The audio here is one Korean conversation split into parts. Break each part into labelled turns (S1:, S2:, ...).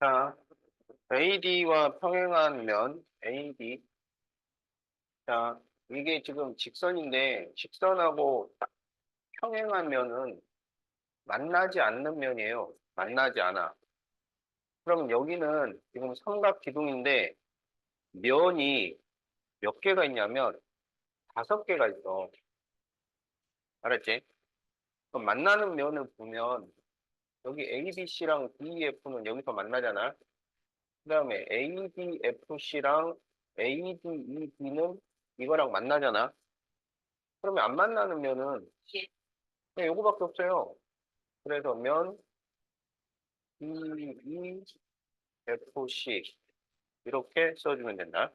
S1: 자, AD와 평행한 면, AD. 자, 이게 지금 직선인데, 직선하고 평행한 면은 만나지 않는 면이에요. 만나지 않아. 그러면 여기는 지금 삼각 기둥인데, 면이 몇 개가 있냐면, 5개가 있어. 알았지? 그럼 만나는 면을 보면, 여기 ABC랑 DEF는 여기서 만나잖아. 그 다음에 ADFC랑 ADEB는 이거랑 만나잖아. 그러면 안 만나는 면은 그냥 요거밖에 없어요. 그래서 면 DEFC 이렇게 써주면 된다.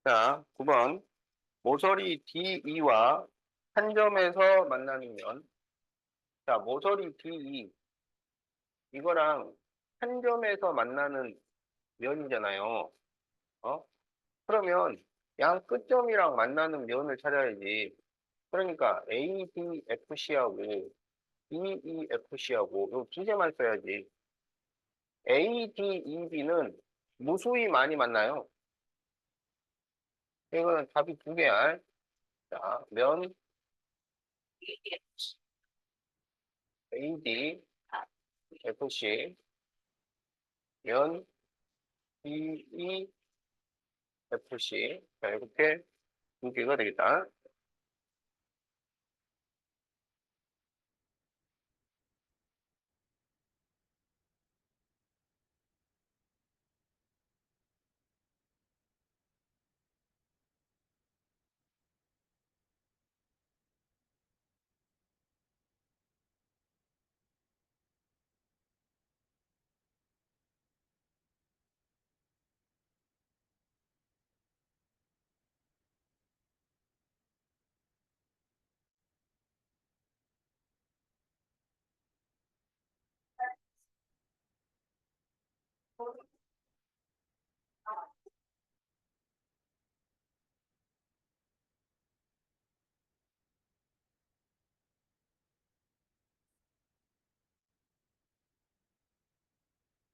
S1: 자, 9번 모서리 DE와 한 점에서 만나는 면. 자, 모서리 DE 이거랑 한 점에서 만나는 면이잖아요. 어? 그러면 양 끝점이랑 만나는 면을 찾아야지. 그러니까 ADFC하고 DEFC하고 요 두 개만 써야지. ADEB는 무수히 많이 만나요. 이거는 답이 두 개야. 자, 면 ADFC, 면 DEFC. 자, 이렇게 두 개가 되겠다.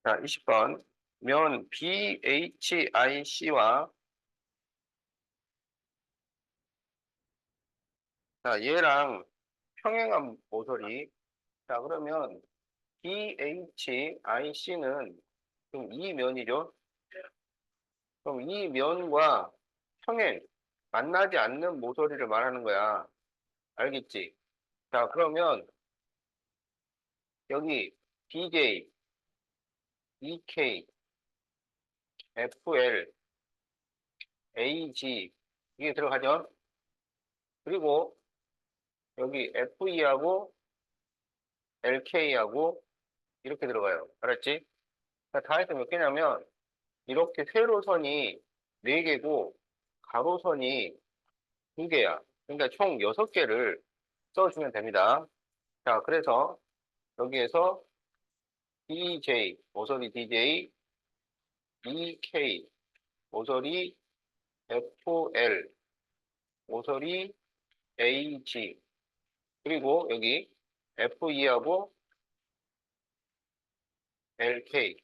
S1: 자, 20번. 면 BHIC와 자, 얘랑 평행한 모서리. 자, 그러면 BHIC는 그럼 이 면이죠. 그럼 이 면과 평행, 만나지 않는 모서리를 말하는 거야. 알겠지? 자, 그러면 여기 DJ, EK, FL, AG 이게 들어가죠? 그리고 여기 FE하고 LK하고 이렇게 들어가요. 알았지? 자, 다 해서 몇 개냐면 이렇게 세로선이 4개고 가로선이 2개야. 그러니까 총 6개를 써주면 됩니다. 자, 그래서 여기에서 DJ, 모서리 DJ, EK, 모서리 FL, 모서리 AG, 그리고 여기 FE하고 LK.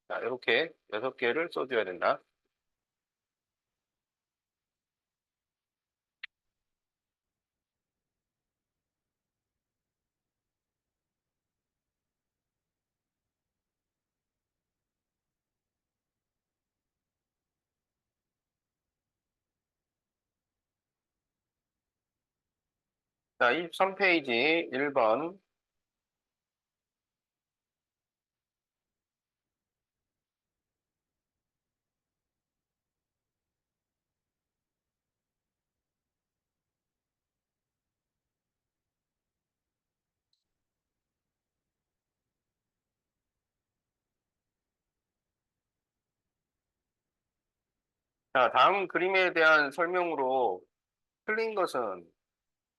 S1: 자, 이렇게 6개를 써줘야 된다. 자, 23페이지 1번. 자, 다음 그림에 대한 설명으로 틀린 것은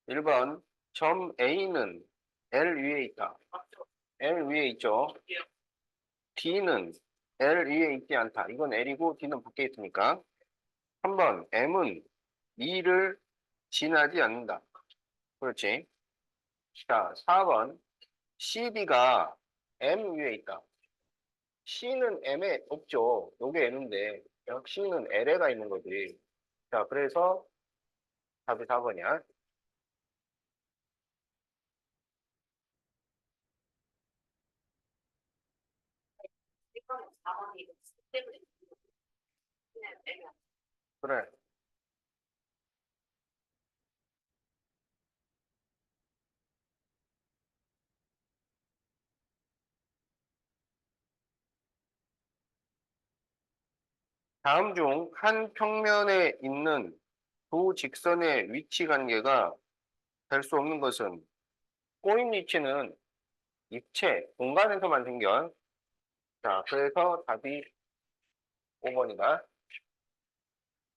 S1: 1번, 점 A는 L 위에 있다. L 위에 있죠. D는 L 위에 있지 않다. 이건 L이고 D는 밖에 있으니까. 3번 M은 2를 지나지 않는다. 그렇지. 자, 4번 CD가 M 위에 있다. C는 M에 없죠. 요게 M인데 C는 L에가 있는 거지. 자, 그래서 답이 4번이야. 그래. 다음 중 한 평면에 있는 두 직선의 위치 관계가 될 수 없는 것은 꼬인 위치는 입체, 공간에서만 생겨. 자, 그래서 답이 5번이다.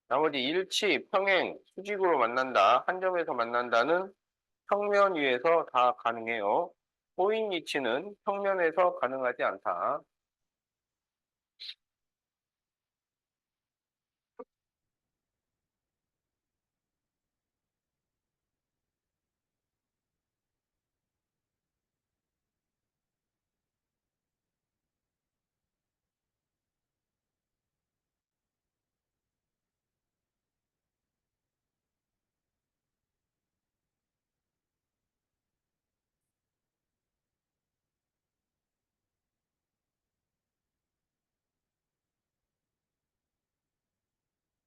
S1: 나머지 일치, 평행, 수직으로 만난다, 한 점에서 만난다는 평면 위에서 다 가능해요. 꼬인 위치는 평면에서 가능하지 않다.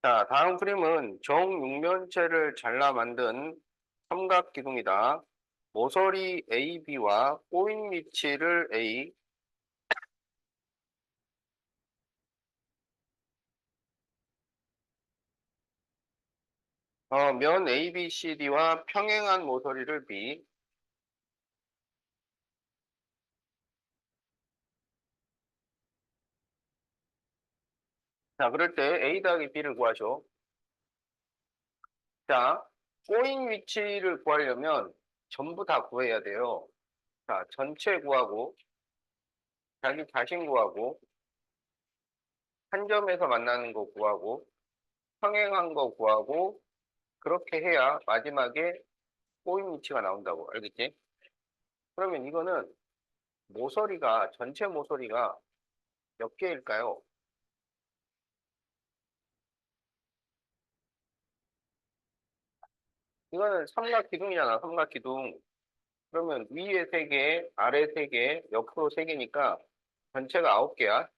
S1: 자, 다음 그림은 정육면체를 잘라 만든 삼각기둥이다. 모서리 AB와 꼬인 위치를 A, 면 ABCD와 평행한 모서리를 B. 자, 그럴 때 A 더하기 B를 구하죠. 자, 꼬인 위치를 구하려면 전부 다 구해야 돼요. 자, 전체 구하고, 자기 자신 구하고, 한 점에서 만나는 거 구하고, 평행한 거 구하고, 그렇게 해야 마지막에 꼬인 위치가 나온다고. 알겠지? 그러면 이거는 모서리가, 전체 모서리가 몇 개일까요? 이거는 삼각기둥이잖아, 삼각기둥. 그러면 위에 3개, 아래 3개, 옆으로 3개니까 전체가 9개야.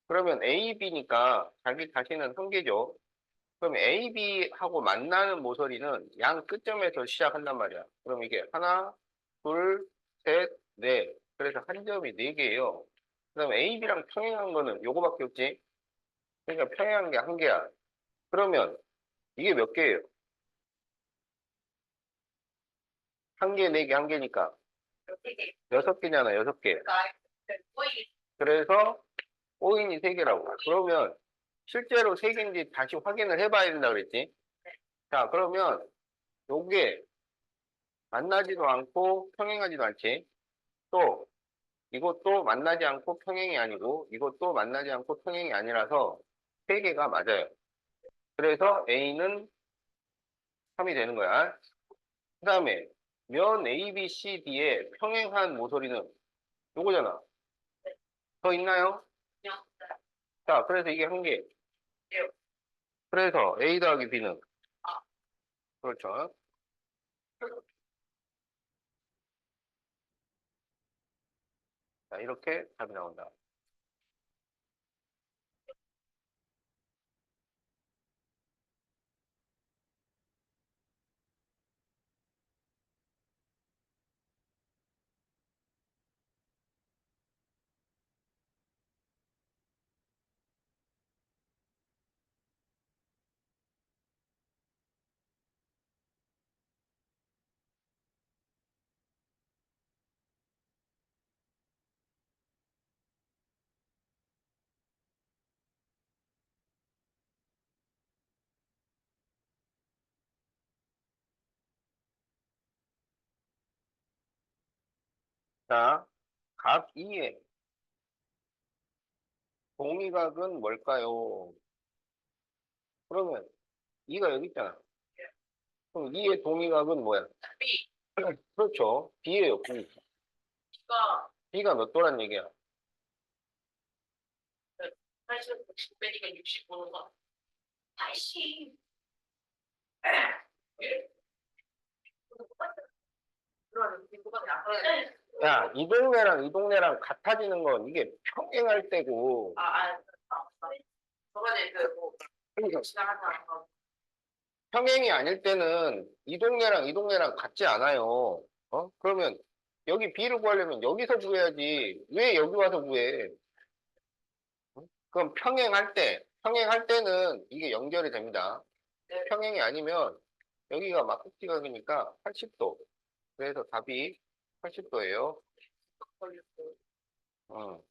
S1: 그러면 AB니까 자기 자신은 1개죠. 그럼 AB하고 만나는 모서리는 양 끝점에서 시작한단 말이야. 그럼 이게 하나, 둘, 셋, 넷. 그래서 한 점이 4개예요. 그다음 AB랑 평행한 거는 요거밖에 없지. 그러니까 평행한 게 1개야. 그러면 이게 몇 개예요? 1개, 4개, 1개니까 6개잖아, 6개. 그래서 꼬인이 3개라고. 그러면 실제로 3개인지 다시 확인을 해봐야 된다 그랬지. 자, 그러면 요게 만나지도 않고 평행하지도 않지. 또 이것도 만나지 않고 평행이 아니고 이것도 만나지 않고 평행이 아니라서 3개가 맞아요. 그래서 A는 3이 되는 거야. 그 다음에 면 ABCD의 평행한 모서리는 요거잖아. 더 있나요? 자, 그래서 이게 1개. 그래서 A 더하기 B는 그렇죠. 자, 이렇게 답이 나온다. 자, 각 2에 동위각은 뭘까요? 그러면 이가 여기 있잖아. 그럼 이의 동위각은 뭐야?
S2: B.
S1: 그렇죠. B예요, B.
S2: B가
S1: B가 몇 도란 얘기야?
S2: 80, 90 빼니까 65도가 80. 그러면 이거밖에 안 그래.
S1: 야, 이 동네랑 이 동네랑 같아지는 건 이게 평행할 때고.
S2: 저번에 그뭐
S1: 그러니까
S2: 지나가다
S1: 평행이 아닐 때는 이 동네랑 이 동네랑 같지 않아요. 그러면 여기 B를 구하려면 여기서 구해야지. 왜 여기 와서 구해? 그럼 평행할 때는 이게 연결이 됩니다. 평행이 아니면 여기가 막극지각이니까 80도. 그래서 답이 80도예요.
S2: 걸렸어.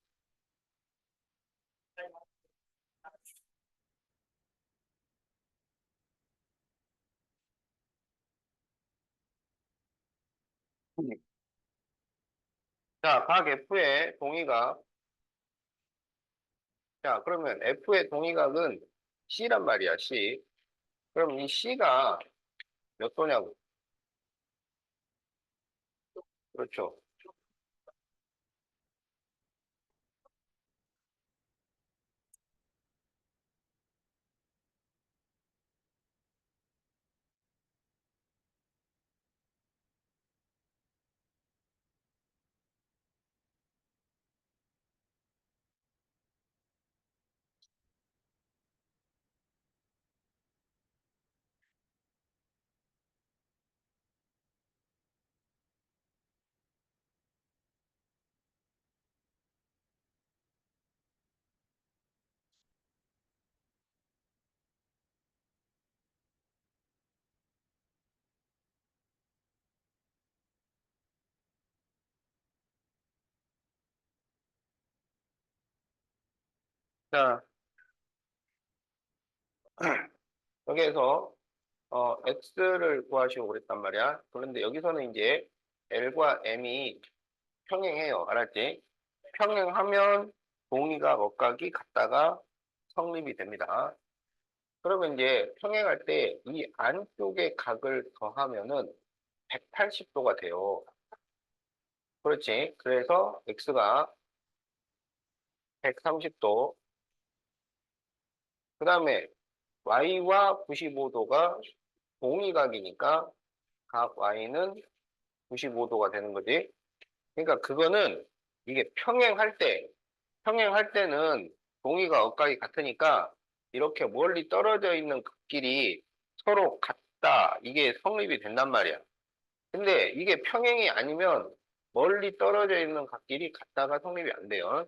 S1: 자, 각 F의 동의각. 자, 그러면 F의 동의각은 C란 말이야, C. 그럼 이 C가 몇 도냐고. 그렇죠. 자, 여기에서 X를 구하시고 그랬단 말이야. 그런데 여기서는 이제 L과 M이 평행해요. 알았지? 평행하면 동의각, 억각이 같다가 성립이 됩니다. 그러면 이제 평행할 때 이 안쪽의 각을 더하면은 180도가 돼요. 그렇지? 그래서 X가 130도. 그 다음에 Y와 95도가 동의각이니까 각 Y는 95도가 되는 거지. 그러니까 그거는 이게 평행할 때는 동의가 억각이 같으니까 이렇게 멀리 떨어져 있는 극끼리 서로 같다. 이게 성립이 된단 말이야. 근데 이게 평행이 아니면 멀리 떨어져 있는 각끼리 같다가 성립이 안 돼요.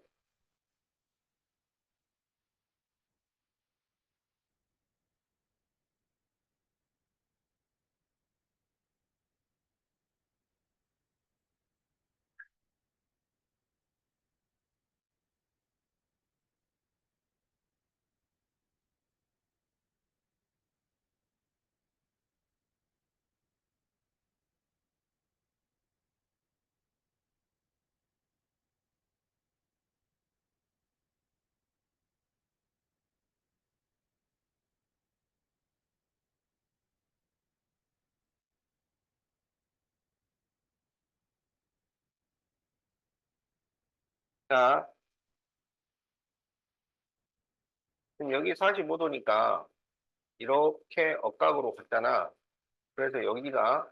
S1: 자, 지금 여기 45도니까 이렇게 억각으로 갔잖아. 그래서 여기가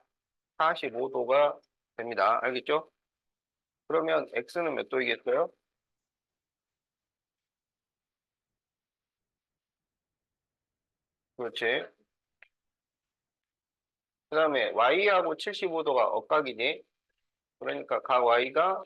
S1: 45도가 됩니다. 알겠죠? 그러면 X는 몇 도이겠어요? 그렇지. 그 다음에 Y하고 75도가 억각이지. 그러니까 각 Y가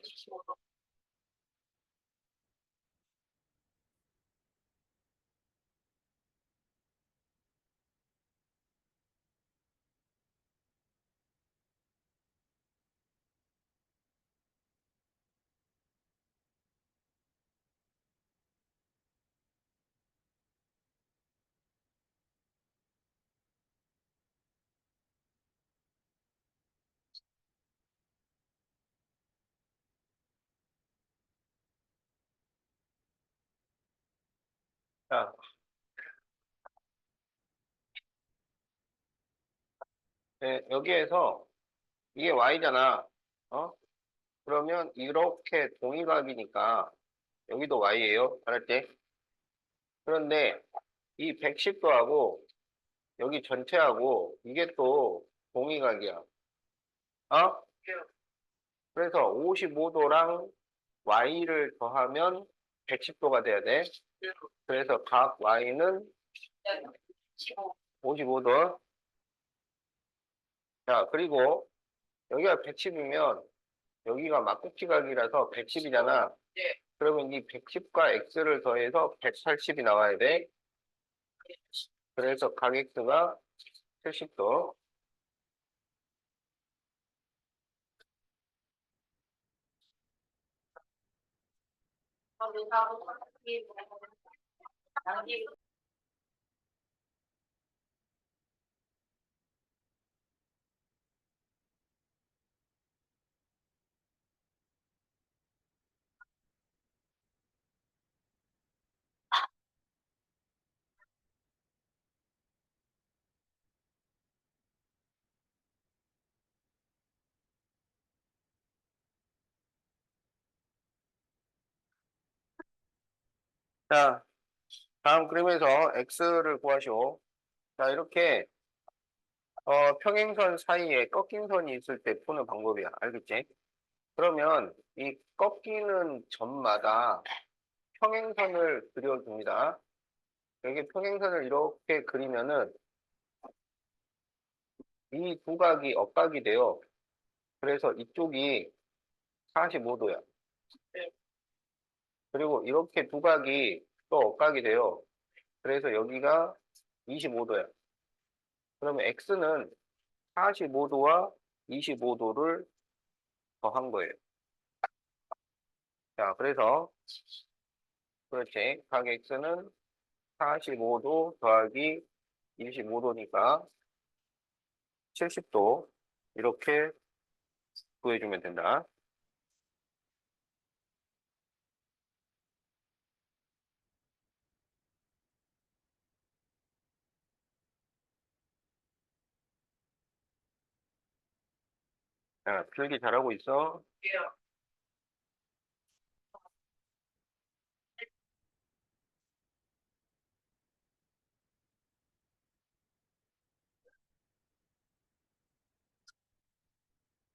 S1: 자, 여기에서 이게 y잖아. 어? 그러면 이렇게 동의각이니까 여기도 y예요. 알았지? 그런데 이 110도하고 여기 전체하고 이게 또 동의각이야. 어? 그래서 55도랑 y를 더하면 110도가 돼야 돼. 그래서 각 y는 55도. 자, 그리고 여기가 110이면 여기가 막국지각이라서 110이잖아. 그러면 이 110과 x를 더해서 180이 나와야 돼. 그래서 각 x가 70도. 자, 다음 그림에서 x를 구하시오. 자, 이렇게 평행선 사이에 꺾인 선이 있을 때 푸는 방법이야. 알겠지? 그러면 이 꺾이는 점마다 평행선을 그려줍니다. 여기 평행선을 이렇게 그리면은 이 두 각이 억각이 돼요. 그래서 이쪽이 45도야. 그리고 이렇게 두 각이 또 억각이 돼요. 그래서 여기가 25도야. 그러면 x는 45도와 25도를 더한 거예요. 자, 그래서 그렇지. 각 x는 45도 더하기 25도니까 70도 이렇게 구해주면 된다. 자, 필기 잘하고 있어.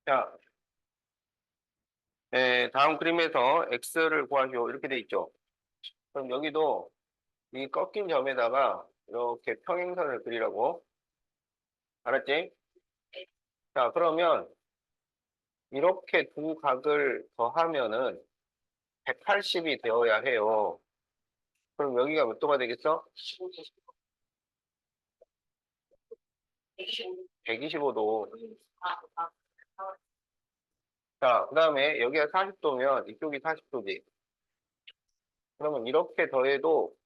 S1: 자, 다음 그림에서 x를 구하시오. 이렇게 돼 있죠. 그럼 여기도 이 꺾인 점에다가 이렇게 평행선을 그리라고. 알았지? 자, 그러면 이렇게 두 각을 더하면은 180이 되어야 해요. 그럼 여기가 몇 도가 되겠어? 125도. 자, 그 다음에 여기가 40도면 이쪽이 40도지. 그러면 이렇게 더해도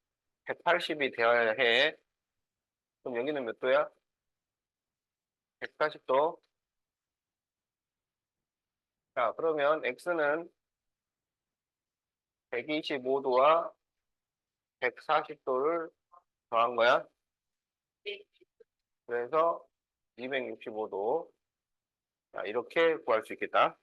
S1: 180이 되어야 해. 그럼 여기는 몇 도야? 140도. 자, 그러면 x는 125도와 140도를 더한 거야. 그래서 265도. 자, 이렇게 구할 수 있겠다.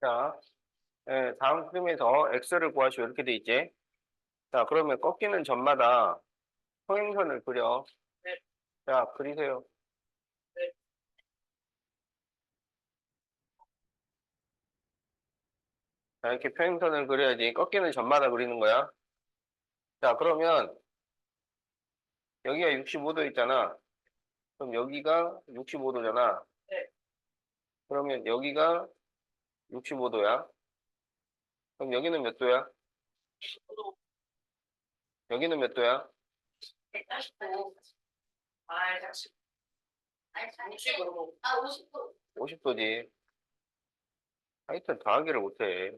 S1: 자, 다음 그림에서 x를 구하시오. 이렇게 돼 있지. 자, 그러면 꺾이는 점마다 평행선을 그려. 자, 그리세요. 자, 이렇게 평행선을 그려야지. 꺾이는 점마다 그리는 거야. 자, 그러면 여기가 65도 있잖아. 그럼 여기가 65도잖아.
S2: 네.
S1: 그러면 여기가 65도야. 그럼 여기는 몇 도야?
S2: 15도,
S1: 여기는 몇 도야?
S2: 145. 아, 40. 60으로. 아, 50도.
S1: 50도지. 하여튼 더하기를 못해.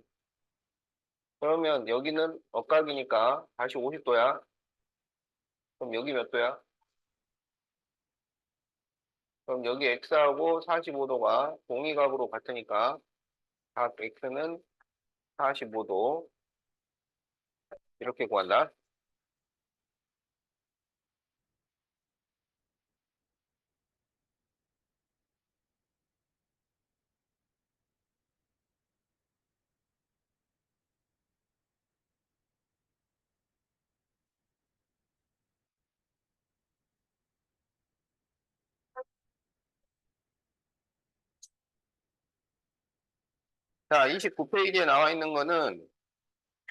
S1: 그러면 여기는 억각이니까 다시 50도야. 그럼 여기 몇 도야? 그럼 여기 x하고 45도가 동의각으로 같으니까 각 x는 45도. 이렇게 구한다. 자, 29페이지에 나와 있는 거는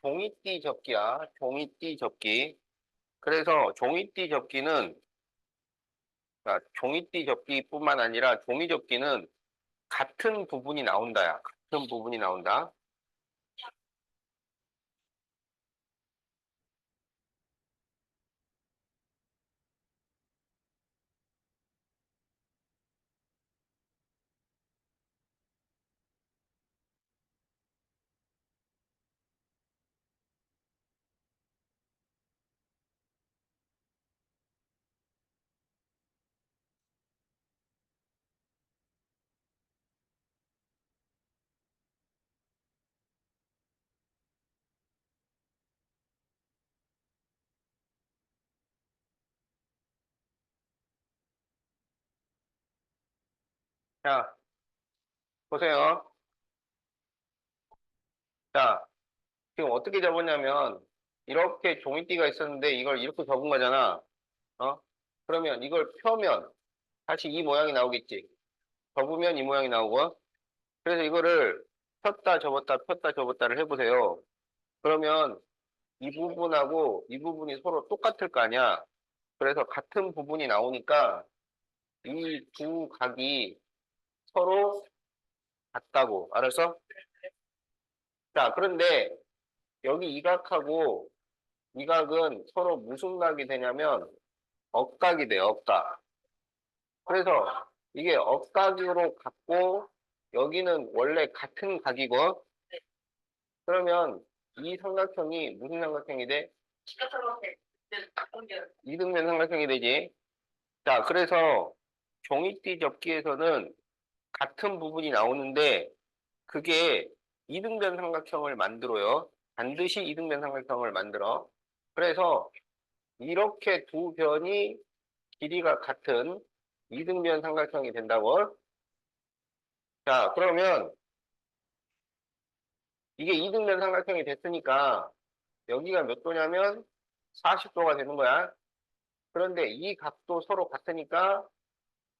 S1: 종이띠 접기야. 종이띠 접기. 그래서 종이띠 접기는, 그러니까 종이띠 접기뿐만 아니라 종이 접기는 같은 부분이 나온다야. 같은 부분이 나온다. 자, 보세요. 자, 지금 어떻게 접었냐면, 이렇게 종이띠가 있었는데 이걸 이렇게 접은 거잖아. 어? 그러면 이걸 펴면 다시 이 모양이 나오겠지. 접으면 이 모양이 나오고. 그래서 이거를 폈다 접었다 폈다 접었다를 해보세요. 그러면 이 부분하고 이 부분이 서로 똑같을 거 아니야. 그래서 같은 부분이 나오니까 이 두 각이 서로 같다고. 알았어? 자, 그런데 여기 이 각하고 이 각은 서로 무슨 각이 되냐면 억각이 돼, 억각. 그래서 이게 억각으로 같고 여기는 원래 같은 각이고 그러면 이 삼각형이 무슨 삼각형이 돼?
S2: 직각삼각형. 네, 공개.
S1: 이등변 삼각형이 되지. 자, 그래서 종이띠 접기에서는 같은 부분이 나오는데 그게 이등변 삼각형을 만들어요. 반드시 이등변 삼각형을 만들어. 그래서 이렇게 두 변이 길이가 같은 이등변 삼각형이 된다고. 자, 그러면 이게 이등변 삼각형이 됐으니까 여기가 몇 도냐면 40도가 되는 거야. 그런데 이 각도 서로 같으니까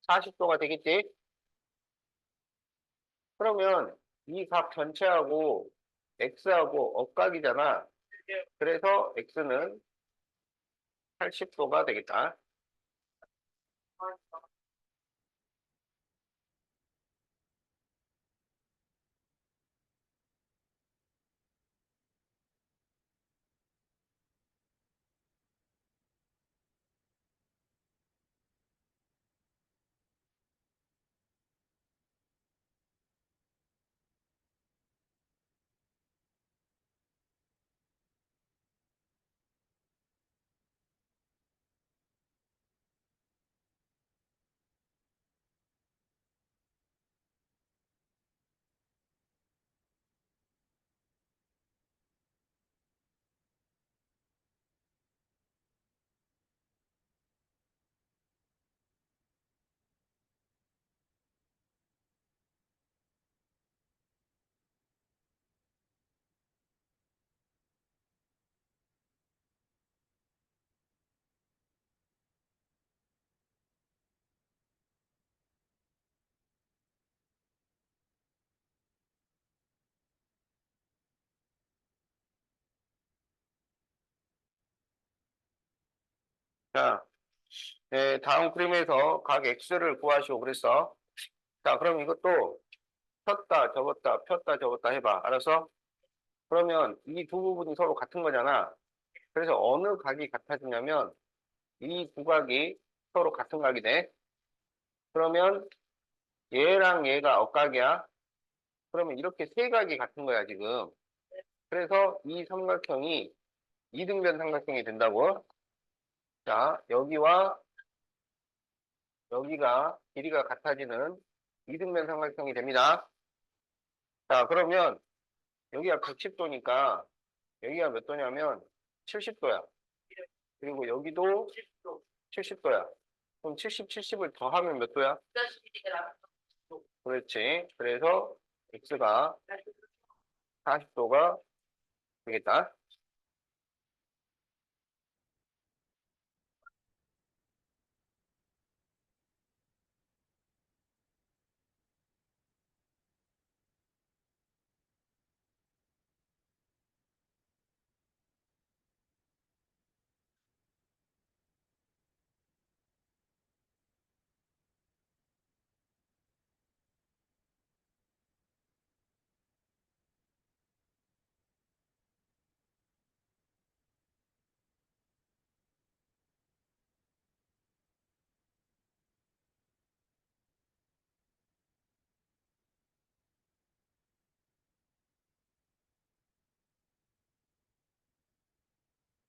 S1: 40도가 되겠지? 그러면 이 각 전체하고 x하고 억각이잖아. 그래서 x는 80도가 되겠다. 자, 네, 다음 그림에서 각 x를 구하시오 그랬어. 자, 그럼 이것도 폈다, 접었다, 폈다, 접었다 해봐. 알았어? 그러면 이 두 부분이 서로 같은 거잖아. 그래서 어느 각이 같아지냐면 이 두 각이 서로 같은 각이 돼. 그러면 얘랑 얘가 억각이야. 그러면 이렇게 세 각이 같은 거야, 지금. 그래서 이 삼각형이 이등변 삼각형이 된다고. 자, 여기와 여기가 길이가 같아지는 이등변 삼각형이 됩니다. 자, 그러면 여기가 110도니까 여기가 몇 도냐면 70도야. 그리고 여기도 70도야. 그럼 70, 70을 더하면 몇 도야? 그렇지. 그래서 x가 40도가 되겠다.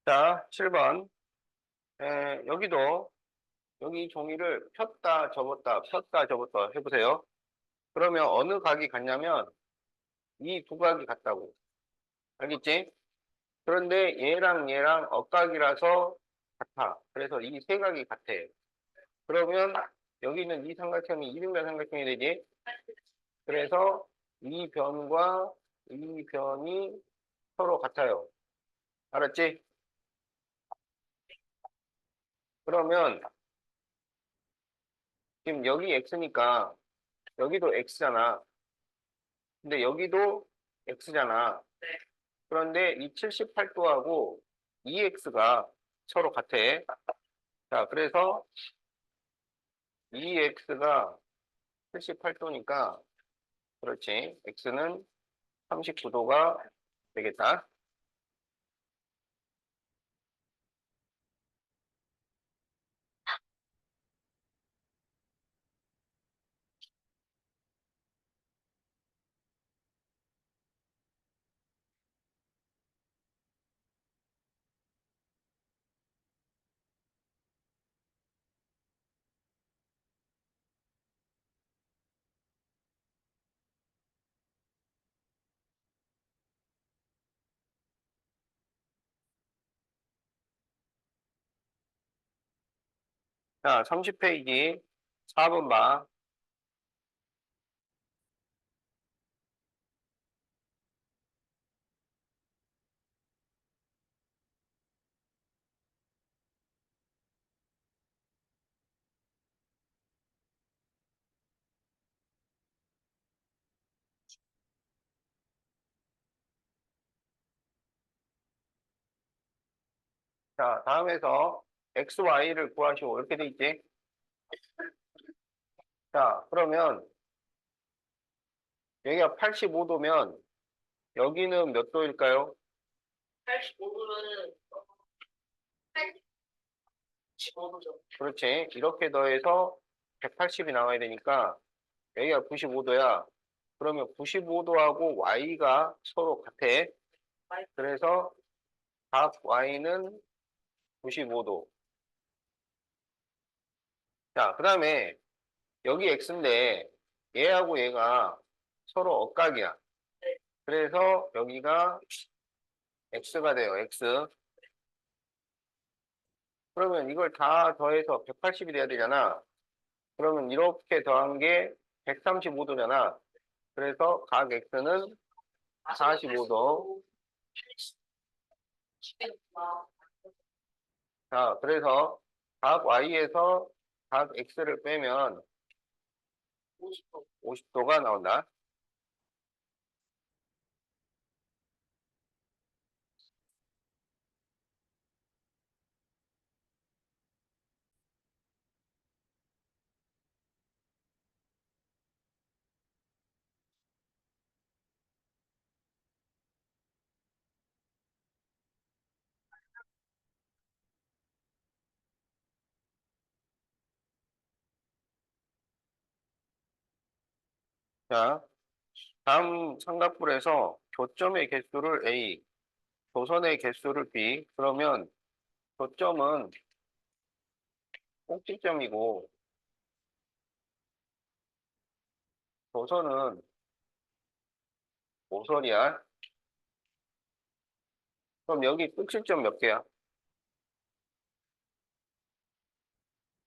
S1: 자, 7번. 여기도 여기 종이를 폈다 접었다 폈다 접었다 해보세요. 그러면 어느 각이 같냐면 이 두 각이 같다고. 알겠지? 그런데 얘랑 얘랑 억각이라서 같아. 그래서 이 세 각이 같아. 그러면 여기는 이 삼각형이 이등변 삼각형이 되지. 그래서 이 변과 이 변이 서로 같아요. 알았지? 그러면 지금 여기 x니까 여기도 x잖아. 근데 여기도 x잖아. 그런데 이 78도하고 2x가 서로 같아. 자, 그래서 2x가 78도니까 그렇지. x는 39도가 되겠다. 자, 30페이지 4번 봐. 자, 다음에서 xy를 구하시오. 이렇게 돼 있지? 자, 그러면 여기가 85도면 여기는 몇 도일까요?
S2: 85도는 85도죠.
S1: 그렇지. 이렇게 더해서 180이 나와야 되니까 여기가 95도야. 그러면 95도하고 y가 서로 같아. 그래서 각 y는 95도. 자, 그 다음에 여기 x인데 얘하고 얘가 서로 억각이야. 그래서 여기가 x가 돼요. x. 그러면 이걸 다 더해서 180이 돼야 되잖아. 그러면 이렇게 더한 게 135도잖아. 그래서 각 x는 45도. 자, 그래서 각 y에서 각 x를 빼면 50도가 나온다. 자, 다음 삼각뿔에서 교점의 개수를 A, 도선의 개수를 B. 그러면 교점은 꼭지점이고 도선은 모서리야. 그럼 여기 끝일점 몇 개야?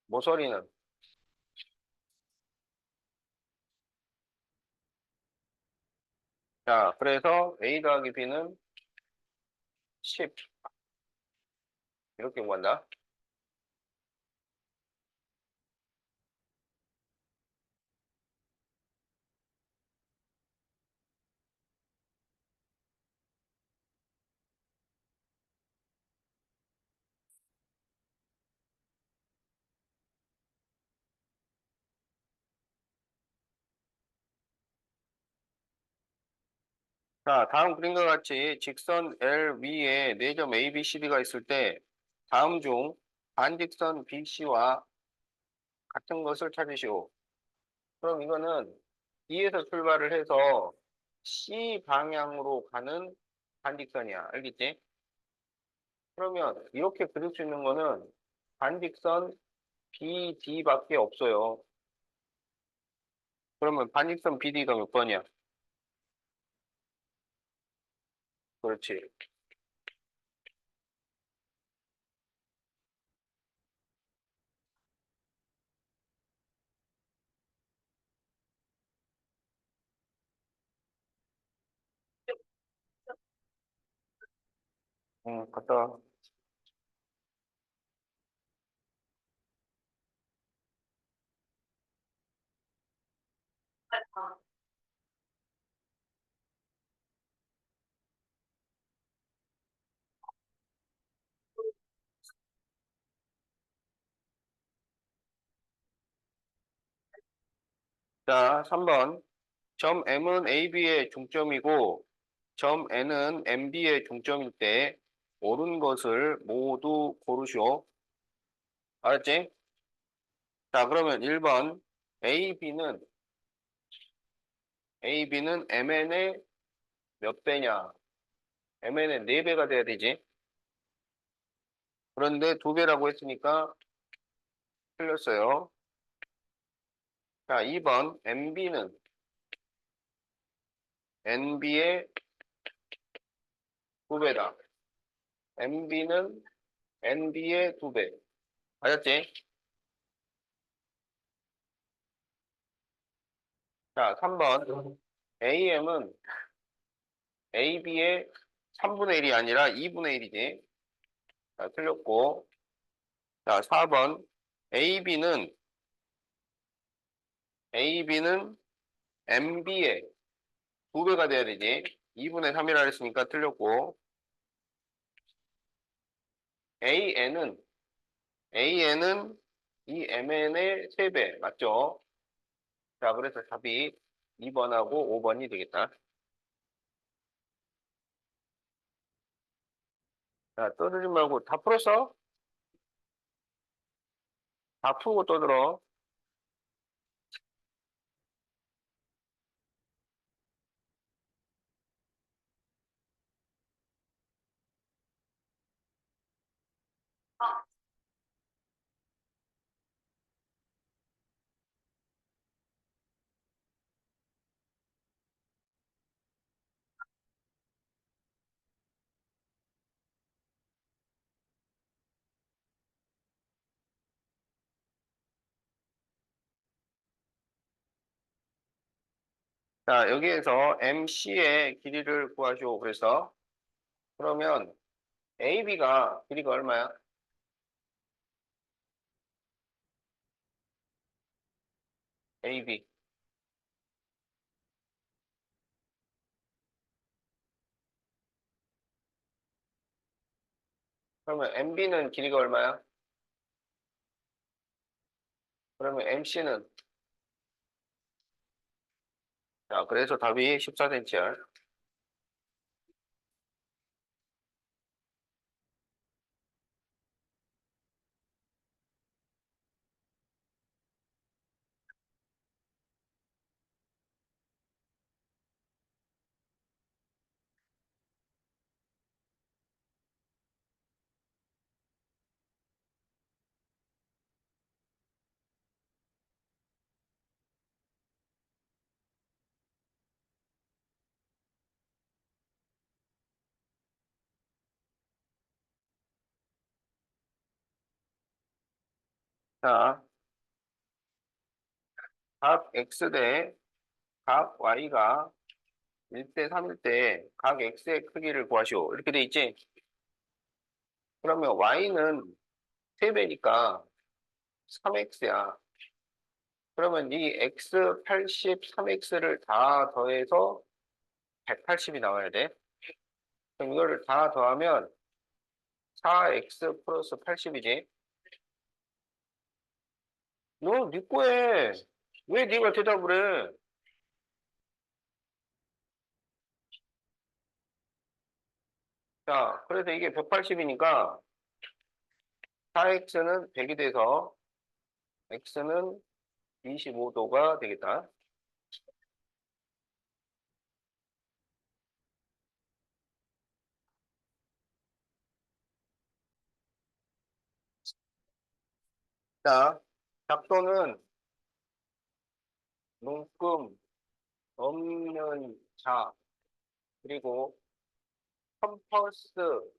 S1: 모서리는 자, 그래서 A 더하기 B는 10 이렇게 구한다. 자, 다음 그림과 같이 직선 L 위에 4점 A, B, C, D가 있을 때 다음 중 반직선 BC와 같은 것을 찾으시오. 그럼 이거는 B에서 출발을 해서 C 방향으로 가는 반직선이야. 알겠지? 그러면 이렇게 그릴 수 있는 거는 반직선 BD밖에 없어요. 그러면 반직선 BD가 몇 번이야? 그렇지. 응, 갔다 와. 자, 3번. 점 M은 AB의 중점이고 점 N은 MB의 중점일 때 옳은 것을 모두 고르시오. 알았지? 자, 그러면 1번 AB는 MN의 몇 배냐? MN의 4배가 돼야 되지. 그런데 2배라고 했으니까 틀렸어요. 자, 2번 MB는 NB의 2배다. MB는 NB의 2배. 알았지? 자, 3번 AM은 AB의 3분의 1이 아니라 2분의 1이지. 자, 틀렸고. 자, 4번 AB는 MB의 2배가 돼야 되지. 2분의 3이라 했으니까 틀렸고. AN은 AN은 이 MN의 3배. 맞죠? 자, 그래서 답이 2번하고 5번이 되겠다. 자, 떠들지 말고 다 풀었어? 다 풀고 떠들어. 자, 여기에서 MC의 길이를 구하시오. 그래서 그러면 AB가 길이가 얼마야? AB. 그러면 MB는 길이가 얼마야? 그러면 MC는 자, 그래서 답이 14cm야. 자, 각 x 대 각 y가 1대 3일 때 각 x의 크기를 구하시오. 이렇게 돼 있지? 그러면 y는 3배니까 3x야. 그러면 이 x 80, 3x를 다 더해서 180이 나와야 돼. 그럼 이거를 다 더하면 4x 플러스 80이지. 너 네 거에 왜 네가 대답을 해? 자, 그래서 이게 180이니까 4x는 100이 돼서 x는 25도가 되겠다. 자, 작도는 문금 없는 자 그리고 컴퍼스만을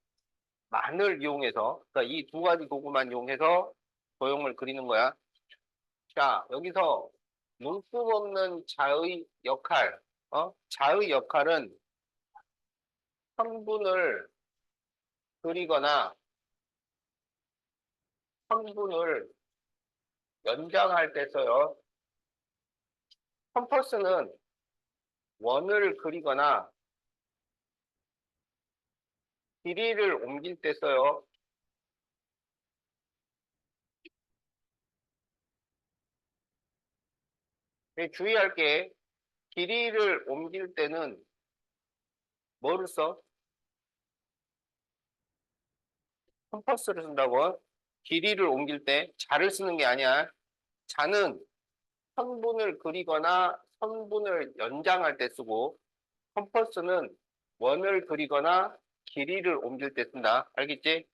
S1: 이용해서 그러니까 이 두 가지 도구만 이용해서 도형을 그리는 거야. 자, 여기서 문금 없는 자의 역할, 자의 역할은 성분을 그리거나 성분을 연장할 때 써요. 컴퍼스는 원을 그리거나 길이를 옮길 때 써요. 주의할 게 길이를 옮길 때는 뭐를 써? 컴퍼스를 쓴다고. 길이를 옮길 때 자를 쓰는 게 아니야. 자는 선분을 그리거나 선분을 연장할 때 쓰고 컴퍼스는 원을 그리거나 길이를 옮길 때 쓴다. 알겠지?